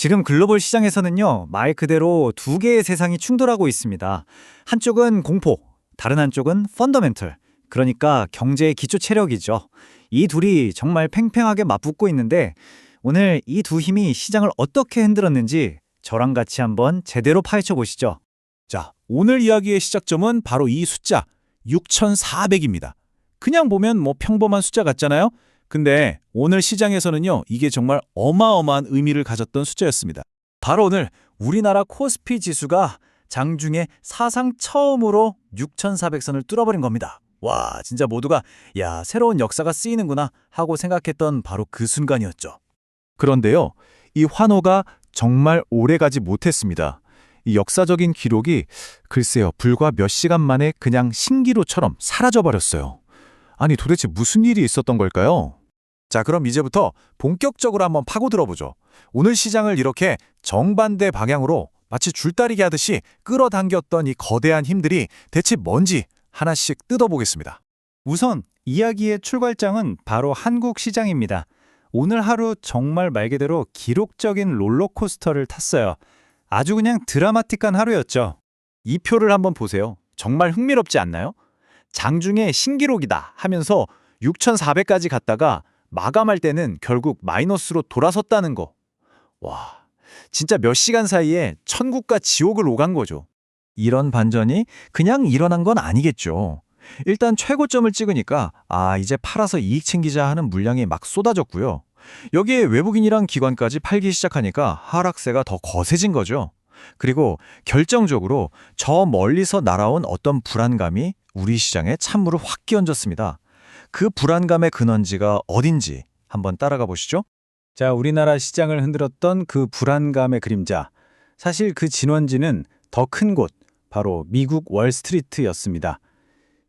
지금 글로벌 시장에서는요, 말 그대로 두 개의 세상이 충돌하고 있습니다. 한쪽은 공포, 다른 한쪽은 펀더멘털. 그러니까 경제의 기초 체력이죠. 이 둘이 정말 팽팽하게 맞붙고 있는데 오늘 이 두 힘이 시장을 어떻게 흔들었는지 저랑 같이 한번 제대로 파헤쳐 보시죠. 자, 오늘 이야기의 시작점은 바로 이 숫자 6,400입니다. 그냥 보면 평범한 숫자 같잖아요? 근데 오늘 시장에서는요, 이게 정말 어마어마한 의미를 가졌던 숫자였습니다. 바로 오늘 우리나라 코스피 지수가 장중에 사상 처음으로 6,400선을 뚫어버린 겁니다. 와, 진짜 모두가 야, 새로운 역사가 쓰이는구나 하고 생각했던 바로 그 순간이었죠. 그런데요, 이 환호가 정말 오래가지 못했습니다. 이 역사적인 기록이 글쎄요, 불과 몇 시간 만에 그냥 신기루처럼 사라져버렸어요. 아니, 도대체 무슨 일이 있었던 걸까요? 자, 그럼 이제부터 본격적으로 한번 파고들어보죠. 오늘 시장을 이렇게 정반대 방향으로 마치 줄다리기 하듯이 끌어당겼던 이 거대한 힘들이 대체 뭔지 하나씩 뜯어보겠습니다. 우선 이야기의 출발장은 바로 한국 시장입니다. 오늘 하루 정말 말 그대로 기록적인 롤러코스터를 탔어요. 아주 그냥 드라마틱한 하루였죠. 이 표를 한번 보세요. 정말 흥미롭지 않나요? 장중에 신기록이다 하면서 6,400까지 갔다가 마감할 때는 결국 마이너스로 돌아섰다는 거. 와, 진짜 몇 시간 사이에 천국과 지옥을 오간 거죠. 이런 반전이 그냥 일어난 건 아니겠죠. 일단 최고점을 찍으니까 이제 팔아서 이익 챙기자 하는 물량이 막 쏟아졌고요. 여기에 외국인이랑 기관까지 팔기 시작하니까 하락세가 더 거세진 거죠. 그리고 결정적으로 저 멀리서 날아온 어떤 불안감이 우리 시장에 찬물을 확 끼얹었습니다. 그 불안감의 근원지가 어딘지 한번 따라가 보시죠. 자, 우리나라 시장을 흔들었던 그 불안감의 그림자. 사실 그 진원지는 더 큰 곳, 바로 미국 월스트리트였습니다.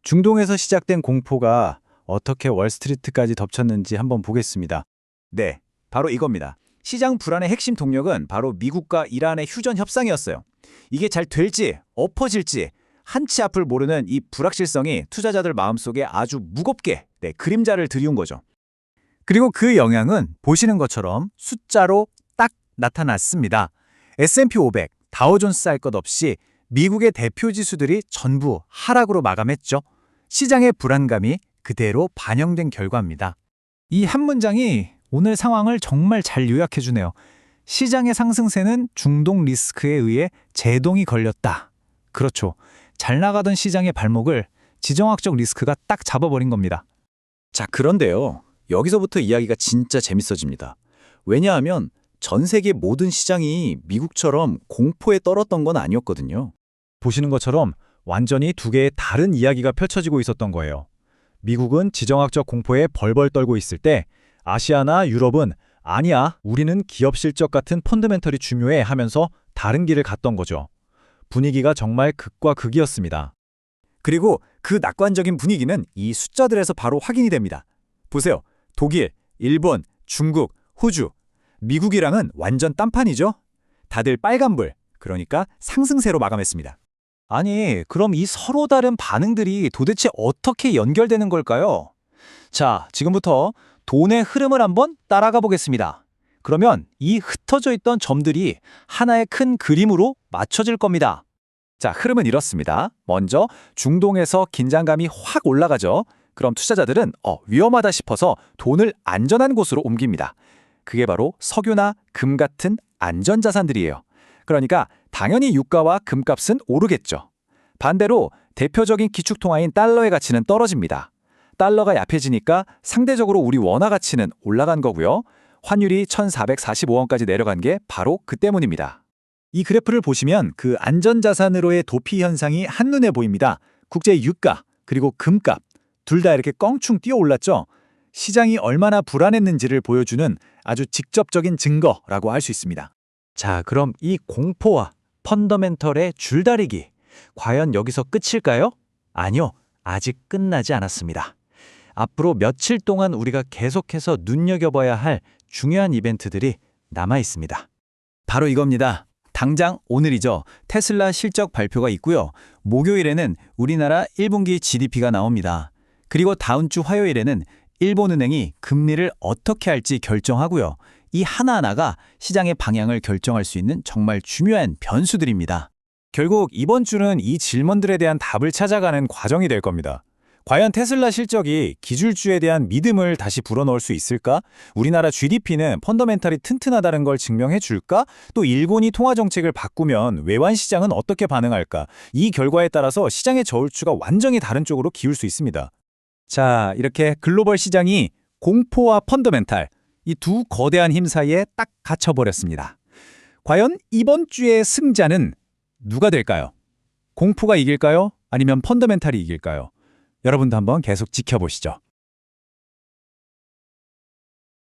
중동에서 시작된 공포가 어떻게 월스트리트까지 덮쳤는지 한번 보겠습니다. 네, 바로 이겁니다. 시장 불안의 핵심 동력은 바로 미국과 이란의 휴전 협상이었어요. 이게 잘 될지 엎어질지 한치 앞을 모르는 이 불확실성이 투자자들 마음속에 아주 무겁게 그림자를 들이운 거죠. 그리고 그 영향은 보시는 것처럼 숫자로 딱 나타났습니다. S&P 500, 다우존스 할 것 없이 미국의 대표 지수들이 전부 하락으로 마감했죠. 시장의 불안감이 그대로 반영된 결과입니다. 이 한 문장이 오늘 상황을 정말 잘 요약해주네요. 시장의 상승세는 중동 리스크에 의해 제동이 걸렸다. 그렇죠. 잘 나가던 시장의 발목을 지정학적 리스크가 딱 잡아버린 겁니다. 자, 그런데요. 여기서부터 이야기가 진짜 재밌어집니다. 왜냐하면 전 세계 모든 시장이 미국처럼 공포에 떨었던 건 아니었거든요. 보시는 것처럼 완전히 두 개의 다른 이야기가 펼쳐지고 있었던 거예요. 미국은 지정학적 공포에 벌벌 떨고 있을 때 아시아나 유럽은 아니야, 우리는 기업 실적 같은 펀더멘털이 중요해 하면서 다른 길을 갔던 거죠. 분위기가 정말 극과 극이었습니다. 그리고 그 낙관적인 분위기는 이 숫자들에서 바로 확인이 됩니다. 보세요. 독일, 일본, 중국, 호주. 미국이랑은 완전 딴판이죠? 다들 빨간불, 그러니까 상승세로 마감했습니다. 아니, 그럼 이 서로 다른 반응들이 도대체 어떻게 연결되는 걸까요? 자, 지금부터 돈의 흐름을 한번 따라가 보겠습니다. 그러면 이 흩어져 있던 점들이 하나의 큰 그림으로 맞춰질 겁니다. 자, 흐름은 이렇습니다. 먼저 중동에서 긴장감이 확 올라가죠. 그럼 투자자들은 위험하다 싶어서 돈을 안전한 곳으로 옮깁니다. 그게 바로 석유나 금 같은 안전자산들이에요. 그러니까 당연히 유가와 금값은 오르겠죠. 반대로 대표적인 기축통화인 달러의 가치는 떨어집니다. 달러가 약해지니까 상대적으로 우리 원화 가치는 올라간 거고요. 환율이 1,445원까지 내려간 게 바로 그 때문입니다. 이 그래프를 보시면 그 안전자산으로의 도피 현상이 한눈에 보입니다. 국제 유가 그리고 금값 둘 다 이렇게 껑충 뛰어 올랐죠. 시장이 얼마나 불안했는지를 보여주는 아주 직접적인 증거라고 할 수 있습니다. 자, 그럼 이 공포와 펀더멘털의 줄다리기 과연 여기서 끝일까요? 아니요, 아직 끝나지 않았습니다. 앞으로 며칠 동안 우리가 계속해서 눈여겨봐야 할 중요한 이벤트들이 남아 있습니다. 바로 이겁니다. 당장 오늘이죠. 테슬라 실적 발표가 있고요. 목요일에는 우리나라 1분기 GDP가 나옵니다. 그리고 다음 주 화요일에는 일본은행이 금리를 어떻게 할지 결정하고요. 이 하나하나가 시장의 방향을 결정할 수 있는 정말 중요한 변수들입니다. 결국 이번 주는 이 질문들에 대한 답을 찾아가는 과정이 될 겁니다. 과연 테슬라 실적이 기술주에 대한 믿음을 다시 불어넣을 수 있을까? 우리나라 GDP는 펀더멘탈이 튼튼하다는 걸 증명해 줄까? 또 일본이 통화 정책을 바꾸면 외환 시장은 어떻게 반응할까? 이 결과에 따라서 시장의 저울추가 완전히 다른 쪽으로 기울 수 있습니다. 자, 이렇게 글로벌 시장이 공포와 펀더멘탈, 이 두 거대한 힘 사이에 딱 갇혀버렸습니다. 과연 이번 주의 승자는 누가 될까요? 공포가 이길까요? 아니면 펀더멘탈이 이길까요? 여러분도 한번 계속 지켜보시죠.